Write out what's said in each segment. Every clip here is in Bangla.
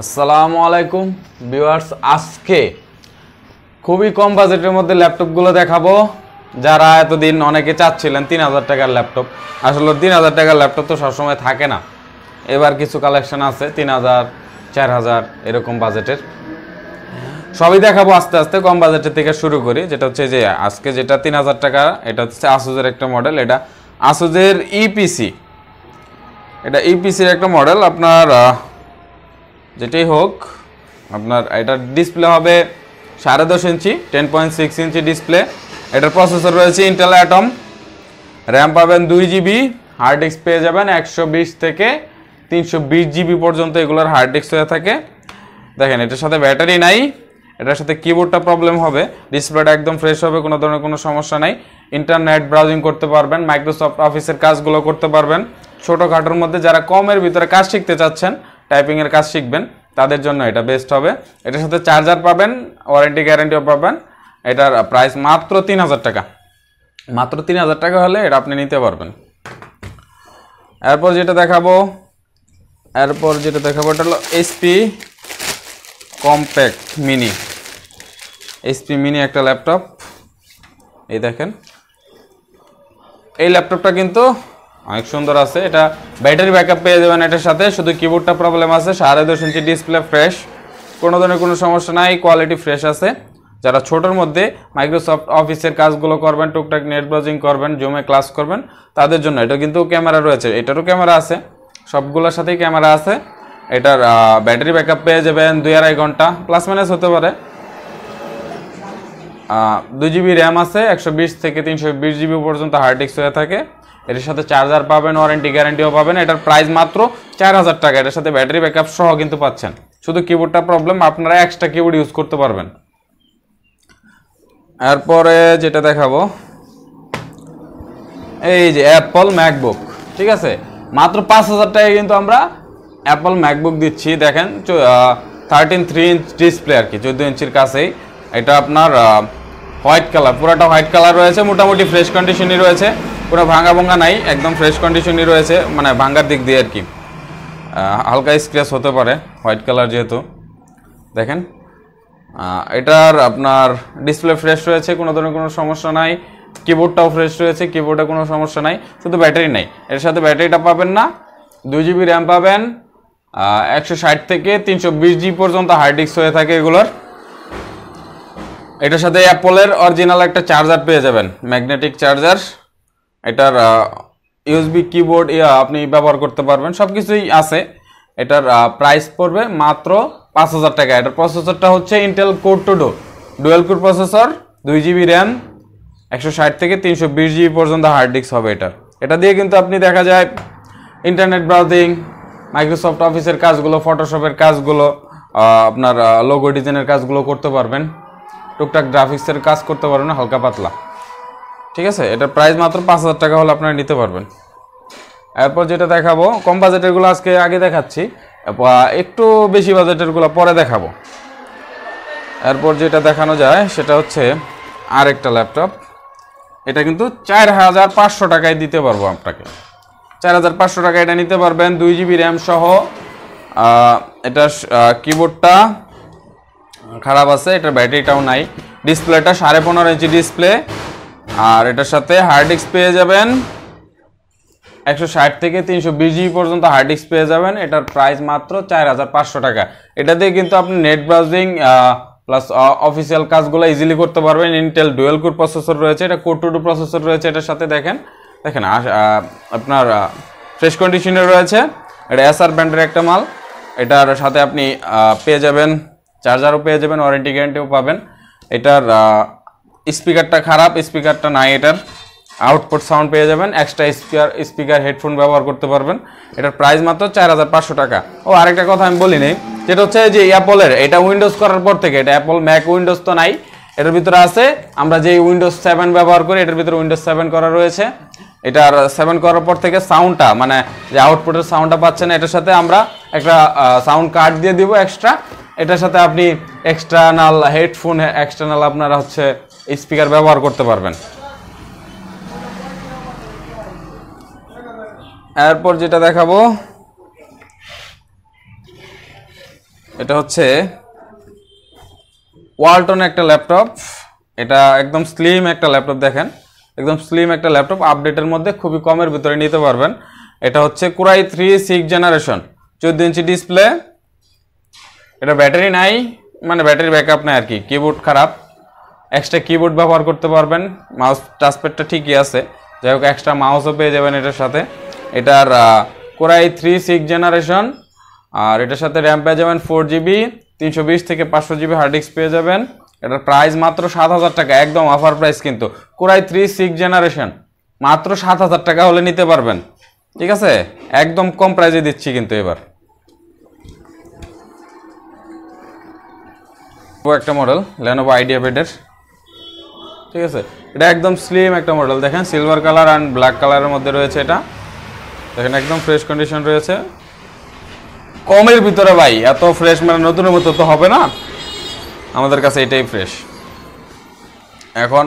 আসসালামু আলাইকুম ভিউয়ার্স, আজকে খুবই কম বাজেটের মধ্যে ল্যাপটপগুলো দেখাবো। যারা এতদিন অনেকে চাচ্ছিলেন 3000 টাকার ল্যাপটপ, আসলে 3000 টাকার ল্যাপটপ তো সবসময় থাকে না। এবার কিছু কালেকশন আছে 3000 4000 এরকম বাজেটের, সবই দেখাবো আস্তে আস্তে। কম বাজেটের থেকে শুরু করি, যেটা হচ্ছে যে আজকে যেটা 3000 টাকা, এটা হচ্ছে আসুসের একটা মডেল। এটা আসুসের ইপিসি, এটা ইপিসির একটা মডেল। আপনার যেটাই হোক, আপনার এটার ডিসপ্লে হবে 10.5 ইঞ্চি, 10.6 ইঞ্চি ডিসপ্লে। এটার প্রসেসর রয়েছে ইন্টেল অ্যাটম, র্যাম পাবেন 2 জিবি, হার্ড ডিস্ক পেয়ে যাবেন 120 থেকে 320 জিবি পর্যন্ত এগুলোর হার্ড ডিস্ক হয়ে থাকে। দেখেন, এটার সাথে ব্যাটারি নাই, এটার সাথে কিবোর্ডটা প্রবলেম হবে, ডিসপ্লেটা একদম ফ্রেশ হবে, কোনো ধরনের কোনো সমস্যা নাই। ইন্টারনেট ব্রাউজিং করতে পারবেন, মাইক্রোসফট অফিসের কাজগুলো করতে পারবেন। ছোটোখাটোর মধ্যে যারা কমের ভিতরে কাজ শিখতে চাচ্ছেন, টাইপিংয়ের কাজ শিখবেন, তাদের জন্য এটা বেস্ট হবে। এটার সাথে চার্জার পাবেন, ওয়ারেন্টি গ্যারান্টিও পাবেন। এটার প্রাইস মাত্র 3000 টাকা। মাত্র 3000 টাকা হলে এটা আপনি নিতে পারবেন। এরপর যেটা দেখাবো এটা হলো HP compact mini. HP mini একটা ল্যাপটপ, এই দেখেন। এই ল্যাপটপটা কিন্তু অনেক সুন্দর আছে। এটা ব্যাটারি ব্যাকআপ পেয়ে যাবেন এটার সাথে, শুধু কিবোর্ডটা প্রবলেম আছে। 10.5 ইঞ্চি ডিসপ্লে, ফ্রেশ, কোনো ধরনের কোনো সমস্যা নাই, কোয়ালিটি ফ্রেশ আছে। যারা ছোটোর মধ্যে মাইক্রোসফট অফিসের কাজগুলো করবেন, টুকটাক নেট ব্রাউজিং করবেন, জুমে ক্লাস করবেন, তাদের জন্য। এটা কিন্তু ক্যামেরা রয়েছে, এটারও ক্যামেরা আছে, সবগুলোর সাথেই ক্যামেরা আছে। এটার ব্যাটারি ব্যাকআপ পেয়ে যাবেন 2-2.5 ঘন্টা, প্লাস মাইনাস হতে পারে। 2 জিবি র্যাম আছে, 120 থেকে 320 জিবি পর্যন্ত হার্ড ডিস্ক হয়ে থাকে। এটার সাথে চার্জার পাবেন, ওয়ারেন্টি গ্যারান্টিও পাবেন। এটার প্রাইস মাত্র 4000 টাকা। এটার সাথে ব্যাটারি ব্যাকআপ সহ কিন্তু পাচ্ছেন। শুধু কিবোর্ডটা প্রবলেম, আপনারা এক্সট্রা কিবোর্ড ইউজ করতে পারবেন। এরপরে যেটা দেখাবো, এই যে অ্যাপল ম্যাকবুক, ঠিক আছে। মাত্র 5000 টাকায় কিন্তু আমরা অ্যাপল ম্যাকবুক দিচ্ছি। দেখেন 13.3 ইঞ্চ ডিসপ্লে আর কি, 14 ইঞ্চির কাছেই। এটা আপনার হোয়াইট কালার, পুরোটা হোয়াইট কালার রয়েছে, মোটামুটি ফ্রেশ কন্ডিশনই রয়েছে, কোনো ভাঙা ভঙ্গা নাই, একদম ফ্রেশ কন্ডিশনই রয়েছে, মানে ভাঙ্গার দিক দিয়ে আর কি। হালকা স্ক্র্যাচ হতে পারে, হোয়াইট কালার যেহেতু। দেখেন, এটার আপনার ডিসপ্লে ফ্রেশ রয়েছে, কোনো ধরনের কোনো সমস্যা নাই। কিবোর্ডটাও ফ্রেশ রয়েছে, কিবোর্ডে কোনো সমস্যা নাই, শুধু ব্যাটারি নাই। এর সাথে ব্যাটারিটা পাবেন না। 2 জিবি র্যাম পাবেন, 160 থেকে 320 জিবি পর্যন্ত হার্ড ডিস্ক হয়ে থাকে এগুলোর। এটার সাথে অ্যাপলের অরিজিনাল একটা চার্জার পেয়ে যাবেন, ম্যাগনেটিক চার্জার। এটার ইউএসবি কিবোর্ড আপনি ব্যবহার করতে পারবেন, সব কিছুই আছে। এটার প্রাইস পড়বে মাত্র 5000 টাকা। এটার প্রসেসরটা হচ্ছে Intel core 2 dual core processor, 2 GB RAM, 160 থেকে 320 জিবি পর্যন্ত হার্ড ডিস্ক হবে এটার। এটা দিয়ে কিন্তু আপনি দেখা যায় ইন্টারনেট ব্রাউজিং, মাইক্রোসফট অফিসের কাজগুলো, ফটোশপের কাজগুলো, আপনার লোগো ডিজাইনের কাজগুলো করতে পারবেন, টুকটাক গ্রাফিক্সের কাজ করতে পারবেন হালকা পাতলা, ঠিক আছে। এটার প্রাইস মাত্র 5000 টাকা হলে আপনারা নিতে পারবেন। এরপর যেটা দেখাবো, কম বাজেটেরগুলো আজকে আগে দেখাচ্ছি, একটু বেশি বাজেটেরগুলো পরে দেখাবো। এরপর যেটা দেখানো যায় সেটা হচ্ছে আরেকটা ল্যাপটপ। এটা কিন্তু 4500 টাকায় দিতে পারবো আপনাকে। 4500 টাকায় এটা নিতে পারবেন, 2 জিবি র্যাম সহ। এটা কিবোর্ডটা খারাপ আছে, এটার ব্যাটারিটাও নাই, ডিসপ্লেটা 15.5 ইঞ্চি ডিসপ্লে। আর এটার সাথে হার্ড ডিস্ক পেয়ে যাবেন 160 থেকে 320 জিবি পর্যন্ত হার্ড ডিস্ক পেয়ে যাবেন। এটার প্রাইস মাত্র 4500 টাকা। এটা দিয়ে কিন্তু আপনি নেট ব্রাউজিং প্লাস অফিসিয়াল কাজগুলো ইজিলি করতে পারবেন। ইন্টেল ডুয়েল কোর প্রসেসর রয়েছে, এটা কোর 2 প্রসেসর রয়েছে এটার সাথে। দেখেন আপনার ফ্রেশ কন্ডিশনে রয়েছে। এটা এসআর ব্র্যান্ডের একটা মাল। এটার সাথে আপনি পেয়ে যাবেন চার্জারও পেয়ে যাবেন, ওয়ারেন্টি গ্যারান্টিও পাবেন। এটার স্পিকারটা খারাপ, স্পিকারটা নাই এটার। আউটপুট সাউন্ড পেয়ে যাবেন, এক্সট্রা স্পিকার হেডফোন ব্যবহার করতে পারবেন। এটার প্রাইস মাত্র 4500 টাকা। ও আরেকটা কথা আমি বলি নেই, যেটা হচ্ছে যে অ্যাপলের এটা উইন্ডোজ করার পর থেকে, এটা অ্যাপল ম্যাক উইন্ডোজ তো নাই, এটার ভিতরে আছে আমরা যে উইন্ডোজ 7 ব্যবহার করি, এটার ভিতরে উইন্ডোজ 7 করা রয়েছে। এটার 7 করার পর থেকে সাউন্ডটা, মানে যে আউটপুটের সাউন্ডটা পাচ্ছেন, এটার সাথে আমরা একটা সাউন্ড কার্ড দিয়ে দিব এক্সট্রা। এটার সাথে আপনি এক্সটার্নাল হেডফোন, এক্সটার্নাল আপনারা হচ্ছে স্পিকার ব্যবহার করতে পারবেন। এরপর যেটা দেখাবো, এটা হচ্ছে ওয়ালটন একটা ল্যাপটপ, এটা একদম স্লিম একটা ল্যাপটপ, দেখেন একদম স্লিম একটা ল্যাপটপ, আপডেটের মধ্যে খুবই কমের ভিতরে নিতে পারবেন। এটা হচ্ছে কোরাই 3 6 জেনারেশন, 14 ইঞ্চি ডিসপ্লে। এটা ব্যাটারি নাই, মানে ব্যাটারি ব্যাকআপ নাই আর কি, কিবোর্ড খারাপ, এক্সট্রা কিবোর্ড ব্যবহার করতে পারবেন, মাউস টাচপ্যাডটা ঠিকই আছে, যাই হোক এক্সট্রা মাউসও পেয়ে যাবেন এটার সাথে। এটার কোরাই 3 6 জেনারেশন, আর এটার সাথে র্যাম পেয়ে যাবেন 4GB, 320 থেকে 500GB হার্ড ডিস্ক পেয়ে যাবেন। এটার প্রাইস মাত্র 7,000 টাকা, একদম অফার প্রাইস কিন্তু। কোরাই 3 6 জেনারেশন মাত্র 7,000 টাকা হলে নিতে পারবেন, ঠিক আছে, একদম কম প্রাইসে দিচ্ছি কিন্তু এবার। একটা মডেল Lenovo IdeaPad এর, ঠিক আছে, এটা একদম স্লিম একটা মডেল, দেখেন সিলভার কালার অ্যান্ড ব্ল্যাক কালারের মধ্যে রয়েছে। এটা দেখেন একদম ফ্রেশ কন্ডিশন রয়েছে, কমের ভিতরে ভাই এত ফ্রেশ, মানে নতুনের মতো তো হবে না, আমাদের কাছে এটাই ফ্রেশ। এখন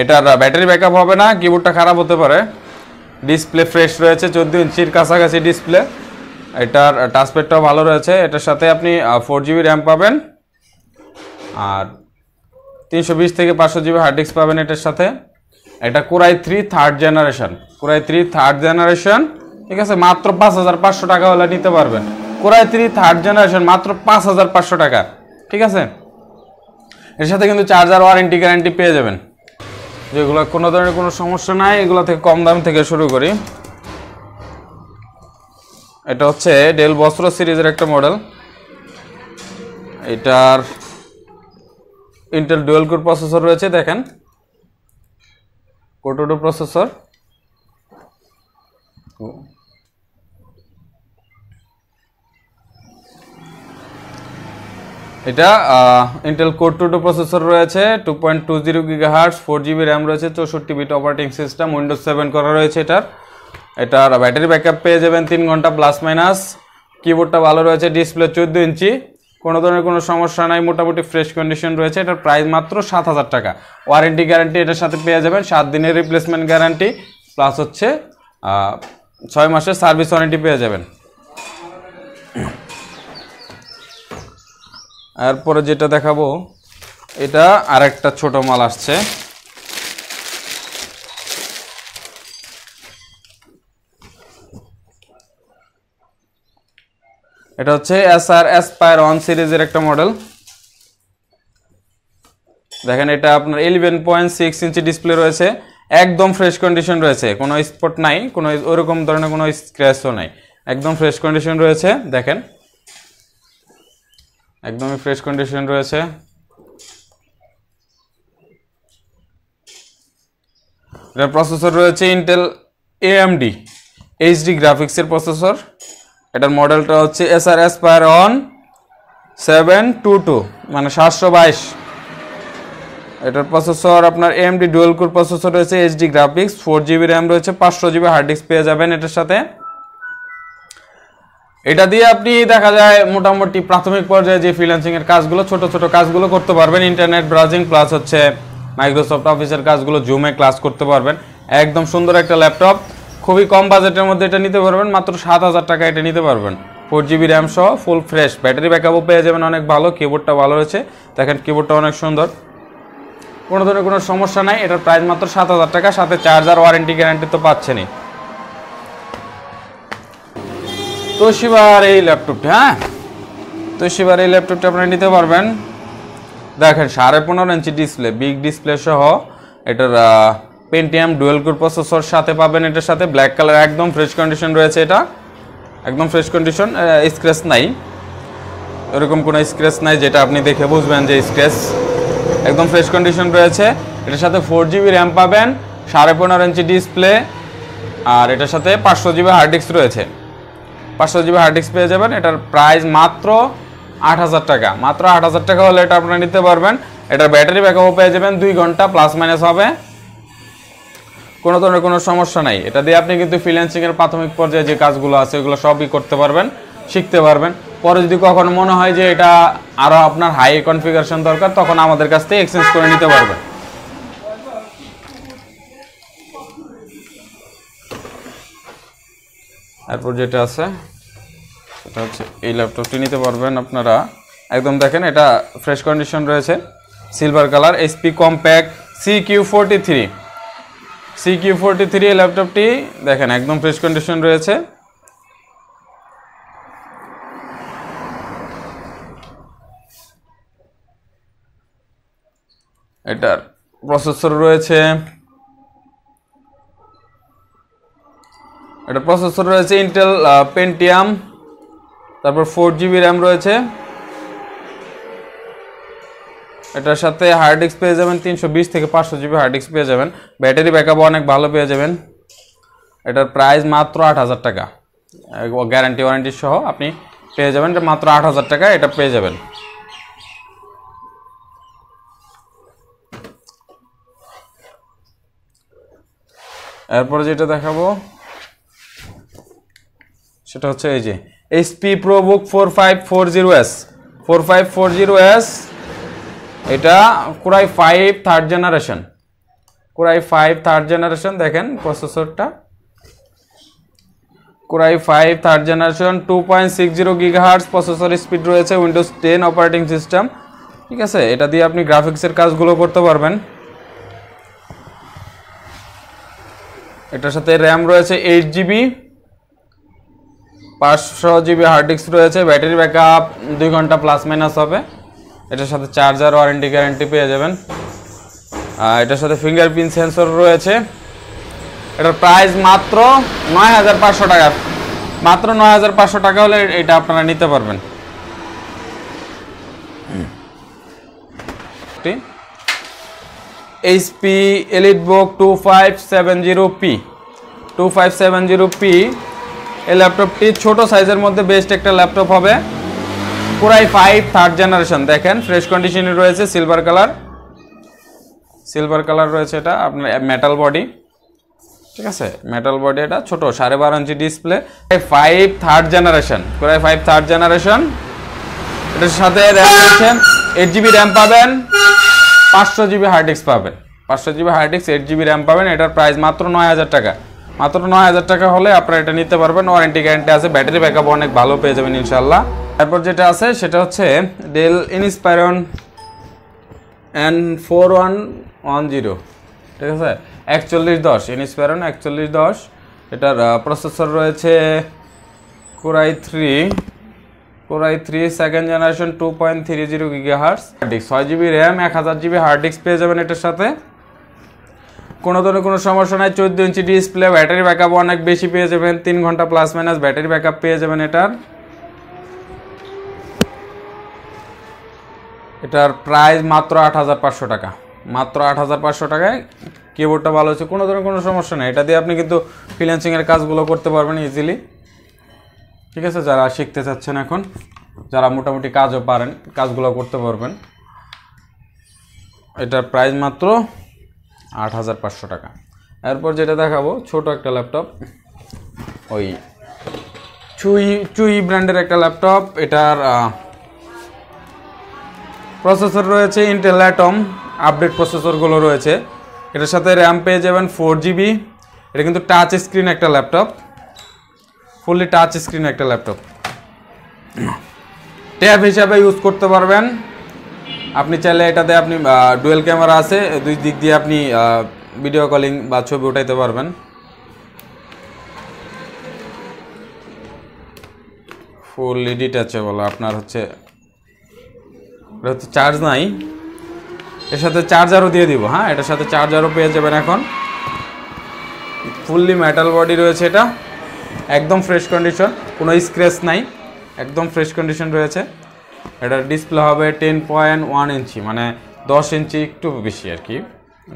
এটার ব্যাটারি ব্যাকআপ হবে না, কিবোর্ডটা খারাপ হতে পারে, ডিসপ্লে ফ্রেশ রয়েছে, 14 ইঞ্চির কাছাকাছি ডিসপ্লে। এটার টাচপ্যাডটাও ভালো রয়েছে। এটার সাথে আপনি 4GB র্যাম পাবেন, আর 320 থেকে 500GB হার্ড ডিস্ক পাবেন এটার সাথে। এটা core i 3 third generation, core i 3 third generation, ঠিক আছে, মাত্র 5,500 টাকা হলে নিতে পারবেন। কোরাই 3 থার্ড জেনারেশন মাত্র 5,500 টাকা, ঠিক আছে। এর সাথে কিন্তু চার্জার ওয়ারেন্টি গ্যারান্টি পেয়ে যাবেন, যেগুলো কোনো ধরনের কোনো সমস্যা নাই। এগুলো থেকে কম দাম থেকে শুরু করি। এটা হচ্ছে ডেল বস্ত্র সিরিজের একটা মডেল, এটার ইন্টেল ডুয়াল কোর প্রসেসর রয়েছে, দেখেন কোর 2 প্রসেসর। এটা ইন্টেল কোর 2 প্রসেসর রয়েছে, 2.20 GHz, 4GB র্যাম রয়েছে, 64 বিট অপারেটিং সিস্টেম, উইন্ডোজ 7 করা রয়েছে এটার ব্যাটারি ব্যাকআপ পেয়ে যাবেন 3 ঘন্টা প্লাস মাইনাস। কিবোর্ডটা ভালো রয়েছে, ডিসপ্লে 14 ইঞ্চি, কোনো ধরনের কোনো সমস্যা নাই, মোটামুটি ফ্রেশ কন্ডিশন রয়েছে। এটার প্রাইস মাত্র 7,000 টাকা। ওয়ারেন্টি গ্যারান্টি এটার সাথে পেয়ে যাবেন, 7 দিনের রিপ্লেসমেন্ট গ্যারান্টি, প্লাস হচ্ছে 6 মাসের সার্ভিস ওয়ারেন্টি পেয়ে যাবেন। এরপরে যেটা দেখাবো, এটা আরেকটা ছোট মাল আসছে, এটা হচ্ছে Acer Aspire 1 সিরিজের একটা মডেল। দেখেন এটা আপনার 11.6 ইঞ্চি ডিসপ্লে রয়েছে, একদম ফ্রেশ কন্ডিশন রয়েছে, কোনো স্পট নাই, কোনো ওরকম ধরনের কোনো স্ক্র্যাচও নাই, একদম ফ্রেশ কন্ডিশন রয়েছে, দেখেন একদমই ফ্রেশ কন্ডিশন রয়েছে। এটার প্রসেসর রয়েছে ইন্টেল AMD HD গ্রাফিক্সের প্রসেসর। এটার মডেলটা হচ্ছে Acer Aspire 1 722, মানে 722। এটার প্রসেসর আপনার AMD ডুয়াল কোর প্রসেসর রয়েছে, HD গ্রাফিক্স, 4GB র্যাম রয়েছে, 500GB হার্ড ডিস্ক পেয়ে যাবেন এটার সাথে। এটা দিয়ে আপনি দেখা যায় মোটামুটি প্রাথমিক পর্যায়ে যে ফ্রিল্যান্সিং এর কাজগুলো, ছোট ছোট কাজগুলো করতে পারবেন, ইন্টারনেট ব্রাউজিং প্লাস হচ্ছে মাইক্রোসফট অফিসের কাজগুলো জুমে ক্লাস করতে পারবেন। একদম সুন্দর একটা ল্যাপটপ, খুবই কম বাজেটের মধ্যে এটা নিতে পারবেন, মাত্র 7,000 টাকা এটা নিতে পারবেন। 4GB র্যাম সহ ফুল ফ্রেশ, ব্যাটারি ব্যাকআপও পেয়ে যাবেন অনেক ভালো, কিবোর্ডটা ভালো রয়েছে, দেখেন কিবোর্ডটা অনেক সুন্দর, কোনো ধরনের কোনো সমস্যা নাই। এটার প্রাইস মাত্র 7,000 টাকা, সাথে চার্জার ওয়ারেন্টি গ্যারান্টি তো পাচ্ছেনই। তোশিবার এই ল্যাপটপটি, হ্যাঁ তোশিবার এই ল্যাপটপটা আপনারা নিতে পারবেন। দেখেন 15.5 ইঞ্চি ডিসপ্লে, বিগ ডিসপ্লে সহ, এটার পেন্টিয়াম ডুয়াল কোর প্রসেসর সাথে পাবেন এটার সাথে, ব্ল্যাক কালার, একদম ফ্রেশ কন্ডিশন রয়েছে, এটা একদম ফ্রেশ কন্ডিশন, স্ক্র্যাচ নাই, এরকম কোনো স্ক্র্যাচ নাই যেটা আপনি দেখে বুঝবেন যে স্ক্র্যাচ, একদম ফ্রেশ কন্ডিশন রয়েছে। এটার সাথে 4GB র্যাম পাবেন, 15.5 ইঞ্চি ডিসপ্লে, আর এটার সাথে 500GB হার্ড ডিস্ক রয়েছে, 500GB হার্ড ডিস্ক পেয়ে যাবেন। এটার প্রাইস মাত্র 8,000 টাকা, মাত্র 8,000 টাকা হলে এটা আপনারা নিতে পারবেন। এটার ব্যাটারি ব্যাকআপও পেয়ে যাবেন 2 ঘন্টা প্লাস মাইনাস হবে, কোনো ধরনের কোনো সমস্যা নাই। এটা দিয়ে আপনি কিন্তু ফ্রিল্যান্সিং এর প্রাথমিক পর্যায়ে যে কাজগুলো আছে ওগুলো সবই করতে পারবেন, শিখতে পারবেন। পরে যদি কখনো মনে হয় যে এটা আরো আপনার হাই কনফিগারেশন দরকার, তখন আমাদের কাছ থেকে এক্সচেঞ্জ করে নিতে পারবেন। এরপর যেটা আছে সেটা হচ্ছে এই ল্যাপটপটি নিতে পারবেন আপনারা একদম দেখেন এটা ফ্রেশ কন্ডিশন রয়েছে, silver colour, HP compact CQ43 এই ল্যাপটপটি দেখেন একদম ফ্রেশ কন্ডিশন রয়েছে। এটার প্রসেসর রয়েছে, ইন্টেল পেন্টিয়াম, তারপর 4GB র্যাম রয়েছে। এটার সাথে হার্ড ডিস্ক পেয়ে যাবেন 320 থেকে 500GB হার্ড ডিস্ক পেয়ে যাবেন। ব্যাটারি ব্যাকআপ অনেক ভালো পেয়ে যাবেন। এটার প্রাইস মাত্র 8000 টাকা, গ্যারান্টি ওয়ারেন্টি সহ আপনি পেয়ে যাবেন। এটা মাত্র 8000 টাকা এটা পেয়ে যাবেন। এরপর যেটা দেখাবো সেটা হচ্ছে এই যে HP ProBook 4540S এটা Core i5 থার্ড জেনারেশন, দেখেন প্রসেসরটা Core i5 third generation, 2.60 GHz processor speed রয়েছে, উইন্ডোজ 10 অপারেটিং সিস্টেম। ঠিক আছে, এটা দিয়ে আপনি গ্রাফিক্সের কাজগুলো করতে পারবেন। এটার সাথে র্যাম রয়েছে 8GB, 500GB হার্ড ডিস্ক রয়েছে, ব্যাটারি ব্যাকআপ 2 ঘন্টা প্লাস মাইনাস হবে। এটার সাথে চার্জার ওয়ারেন্টি গ্যারান্টি পেয়ে যাবেন। এটার সাথে ফিঙ্গারপ্রিন্ট সেন্সর রয়েছে। এটার প্রাইস মাত্র 9500 টাকা, মাত্র 9500 টাকা হলে এটা আপনারা নিতে পারবেন। HP EliteBook 2570p এই ল্যাপটপটি ছোট সাইজের মধ্যে বেস্ট একটা ল্যাপটপ হবে। Core i5 থার্ড জেনারেশন, দেখেন ফ্রেশ কন্ডিশনে রয়েছে, সিলভার কালার রয়েছে। এটা আপনার মেটাল বডি, ঠিক আছে, মেটাল বডি। এটা ছোট 12.5 ইঞ্চি display. i5 third generation, Core i5 third generation. এটার সাথে র্যাম রয়েছে 8GB র্যাম পাবেন, 500GB হার্ড ডিস্ক পাবেন, 500GB hard disk, 8GB RAM পাবেন। এটার প্রাইস মাত্র 9000 টাকা, মাত্র 9000 টাকা হলে আপনারা এটা নিতে পারবেন। ওয়ারেন্টি গ্যারান্টি আছে, ব্যাটারি ব্যাকআপ অনেক ভালো পেয়ে যাবেন ইনশাআল্লাহ। তারপর যেটা আছে সেটা হচ্ছে ডেল ইনস্পায়রন N4110, ঠিক আছে, 4110 ইনস্পায়রন 4110। এটার প্রসেসর রয়েছে Core i3 second generation, 2.30 GHz, 6GB RAM, 1000GB hard disk পেয়ে যাবেন এটার সাথে। কোনো ধরনের কোনো সমস্যা নাই, 14 ইঞ্চি ডিসপ্লে, ব্যাটারি ব্যাকআপ অনেক বেশি পেয়ে যাবেন, 3 ঘন্টা প্লাস মাইনাস ব্যাটারি ব্যাকআপ পেয়ে যাবেন এটার প্রাইস মাত্র 8500 টাকা, মাত্র 8500 টাকায়। কিবোর্ডটা ভালো হচ্ছে, কোনো ধরনের কোনো সমস্যা নেই। এটা দিয়ে আপনি কিন্তু ফ্রিল্যান্সিংয়ের কাজগুলো করতে পারবেন ইজিলি। ঠিক আছে, যারা শিখতে চাচ্ছেন এখন, যারা মোটামুটি কাজও পারেন, কাজগুলো করতে পারবেন। এটার প্রাইস মাত্র 8500 টাকা। এরপর যেটা দেখাবো ছোট একটা ল্যাপটপ, ওই চুই ব্র্যান্ডের একটা ল্যাপটপ। এটার প্রসেসর রয়েছে ইন্টেল অ্যাটম আপডেট প্রসেসরগুলো রয়েছে। এটার সাথে র্যাম পেয়ে যাবেন 4GB। এটা কিন্তু টাচ স্ক্রিন একটা ল্যাপটপ, ফুললি টাচ স্ক্রিন একটা ল্যাপটপ, ট্যাব হিসাবে ইউজ করতে পারবেন আপনি চাইলে। এটাতে আপনি ডুয়েল ক্যামেরা আছে, দুই দিক দিয়ে আপনি ভিডিও কলিং বা ছবি উঠাইতে পারবেন। ফুললি ডিট্যাচেবল, আপনার হচ্ছে চার্জ নাই, এর সাথে চার্জারও দিয়ে দিব। হ্যাঁ, এটার সাথে চার্জারও পেয়ে যাবেন এখন। ফুললি মেটাল বডি রয়েছে, এটা একদম ফ্রেশ কন্ডিশন, কোনো স্ক্র্যাচ নাই, একদম ফ্রেশ কন্ডিশন রয়েছে। এটার ডিসপ্লে হবে 10.1 ইঞ্চি, মানে 10 ইঞ্চি একটু বেশি আর কি,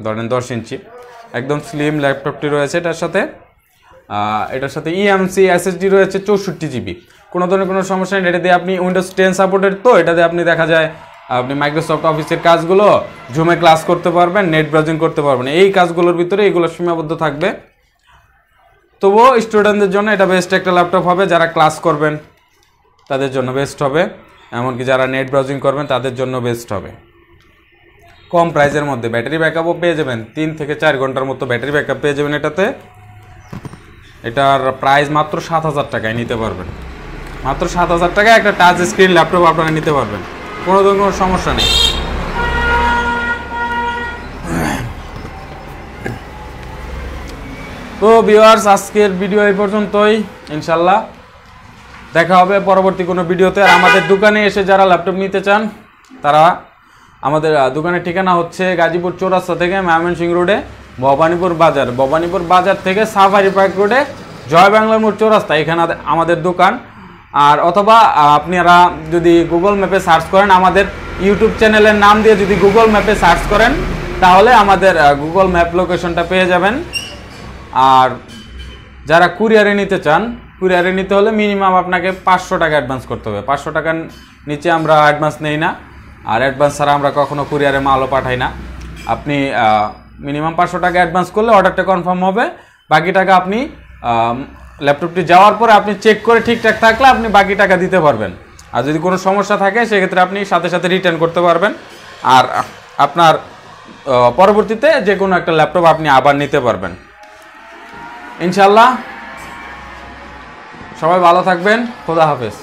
ধরেন 10 ইঞ্চি। একদম স্লিম ল্যাপটপটি রয়েছে এটার সাথে EMC SSD রয়েছে 64GB। কোনো ধরনের কোনো সমস্যা নেই। এটা দিয়ে আপনি উইন্ডোজ 10 সাপোর্টেড, তো এটা দিয়ে আপনি দেখা যায় আপনি মাইক্রোসফট অফিসের কাজগুলো জুমে ক্লাস করতে পারবেন, নেট ব্রাউজিং করতে পারবেন। এই কাজগুলোর ভিতরে এগুলো সীমাবদ্ধ থাকবে। তবুও স্টুডেন্টদের জন্য এটা বেস্ট একটা ল্যাপটপ হবে, যারা ক্লাস করবেন তাদের জন্য বেস্ট হবে, এমনকি যারা নেট ব্রাউজিং করবেন তাদের জন্য বেস্ট হবে। কম প্রাইসের মধ্যে ব্যাটারি ব্যাকআপও পেয়ে যাবেন, 3 থেকে 4 ঘন্টার মতো ব্যাটারি ব্যাকআপ পেয়ে যাবেন এটাতে। এটার প্রাইস মাত্র 7000 টাকায় নিতে পারবেন, মাত্র 7000 টাকায় একটা টাচ স্ক্রিন ল্যাপটপ আপনারা নিতে পারবেন। কোনো সমস্যা নেই। তো ভিউয়ার্স, আজকের ভিডিও এই পর্যন্তই। ইনশাল্লাহ দেখা হবে পরবর্তী কোনো ভিডিওতে। আর আমাদের দোকানে এসে যারা ল্যাপটপ নিতে চান তারা, আমাদের দোকানের ঠিকানা হচ্ছে গাজীপুর চৌরাস্তা থেকে ময়মনসিংহ রোডে ভবানীপুর বাজার থেকে সাফারি পার্ক রোডে জয় বাংলা মোড় চৌরাস্তা, এখানে আমাদের দোকান। আর অথবা আপনারা যদি গুগল ম্যাপে সার্চ করেন, আমাদের ইউটিউব চ্যানেলের নাম দিয়ে যদি গুগল ম্যাপে সার্চ করেন, তাহলে আমাদের গুগল ম্যাপ লোকেশনটা পেয়ে যাবেন। আর যারা কুরিয়ারে নিতে চান, কুরিয়ারে নিতে হলে মিনিমাম আপনাকে 500 টাকা অ্যাডভান্স করতে হবে। 500 টাকার নিচে আমরা অ্যাডভান্স নেই না, আর অ্যাডভান্স ছাড়া আমরা কখনো কুরিয়ারে মালও পাঠাই না। আপনি মিনিমাম 500 টাকা অ্যাডভান্স করলে অর্ডারটা কনফার্ম হবে। বাকি টাকা আপনি ল্যাপটপটি যাওয়ার পরে আপনি চেক করে ঠিকঠাক থাকলে আপনি বাকি টাকা দিতে পারবেন। আর যদি কোনো সমস্যা থাকে সেক্ষেত্রে আপনি সাথে সাথে রিটার্ন করতে পারবেন। আর আপনার পরবর্তীতে যে কোনো একটা ল্যাপটপ আপনি আবার নিতে পারবেন ইনশাল্লাহ। সবাই ভালো থাকবেন, খোদা হাফেজ।